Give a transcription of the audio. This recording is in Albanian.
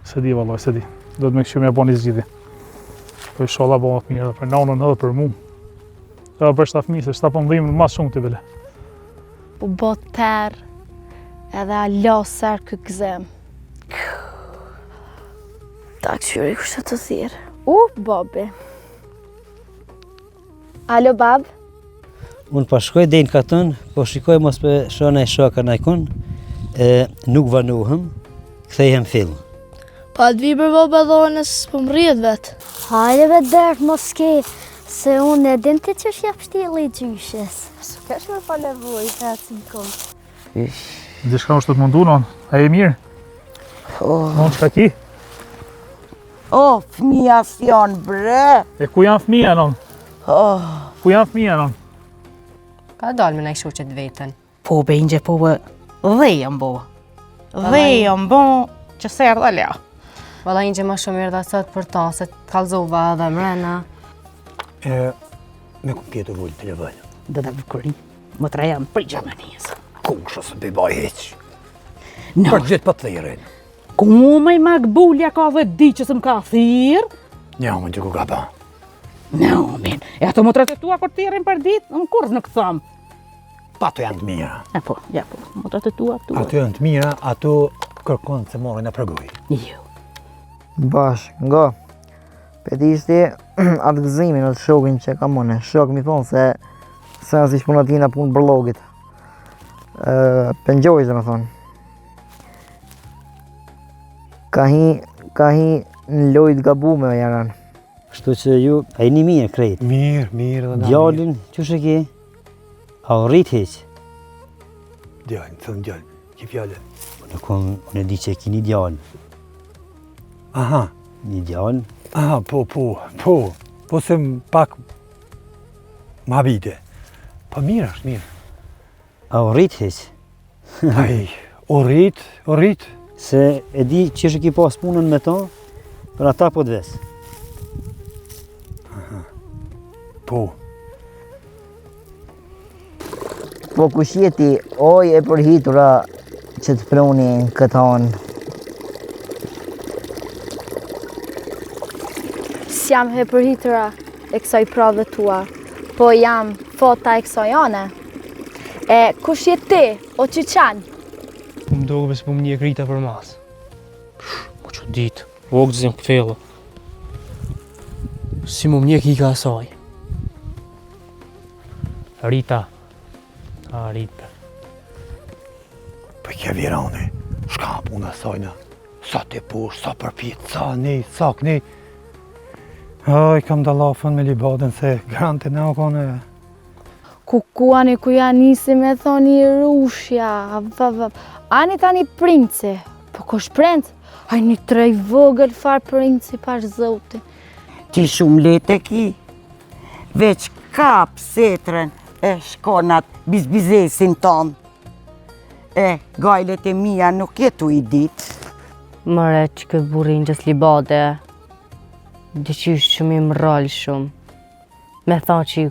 Se di vallaj, se di. Do të me kështu me bo një zgjidhje. Po inshallah bëhet mirë për nanën edhe për mua. Edhe për shta fëmijë, se shta po ndihmë më shumë ti bile. U bot per edhe a lasër kë gëzëm. Ta këshyri kështë të thirë. Babi. Alo, bab? Unë pa shkoj dhe në katën, po shikoj mos për shona e shoka në ikon, nuk vanohem, kthehem film. Pa të vi për baba dhonës për më rrjet vetë. Hajde vetë dërë, mos ke, se unë e din të që shjep shtili i gjyshes. Së kesh me pa nevoj, të atë si kom. Dishka është të të mundu, non? A e mirë? Non, qka ki? Fëmija s'janë bre. E ku janë fëmija, non? Ku janë fëmija, non? Ka dalë me nëjë shoqet vetën. Po be ingje po be dhe jam bo. Dhe jam bo që sërë dhe leo. Valla një që ma shumë mirë dhe sot për ta, se të kalzova dhe mrena. Me ku pjetë u vullë të levëllë? Dhe dhe vëkëri, më të rejam për Gjermanisë. Ku shë së bëj heq? No. Për gjithë për thirin. Ku me i magbulja ka dhe di që së më ka thirë? Nja, më që ku ka pa. No, men, e ato më të retetua për thirin për ditë, në kurz në këtham. Pa ato janë të mira. Po, më të retetua tu. Ato janë të mira, ato kërkon se morën e përgoj. Jo. Bash, nga, petisti atë gëzimin atë shokin që ka mëne. Shok mi thonë se si shpuna tina punë bërlogit. Pëngjoj se me thonë. Ka hi në lojt gabume jaran. Kështu që ju, a i një mirë krejt. Mirë dhe na. Djallin, që shë ki? A u rrit heq? Djallin, thënë djallin, ki fjallë. Unë e di që e ki një djallin. Aha. Një djallin. Aha, po se pak ma vite. Po mirë është, mirë. A u rrit heq? Aj, u rrit. Se e di që shë ki pas punën me ta, për ata po të vesë. Po. Po kush jeti oj e përhitura që të pruni këtë anë? S'jam he përhitura e kësaj prave tua, po jam fota e kësaj ane. E kush jeti ti, o që qanë? Më doke besë po më një krita për mas. Po që ditë, vogë të zimë këfellë. Si më një kika asaj. Rita. Rita. Për kja virane, shka punë asajna. Sa të push, sa përpit, sa nej, sa kënej. Aj, kam da lafën me libadën se grante në okone. Ku ani ku ja nisi me thoni rushja, ani tani princi, po kush princ? Aj një trej vogël far princi pash zotin. Ti shumë lete ki, veç kap setren e shkonat bizbizesin ton. Gajlet e mija nuk jetu i dit. Mëre që këtë burin gjës libade, dhe që ishtë shumë i më rrallë shumë. Me tha që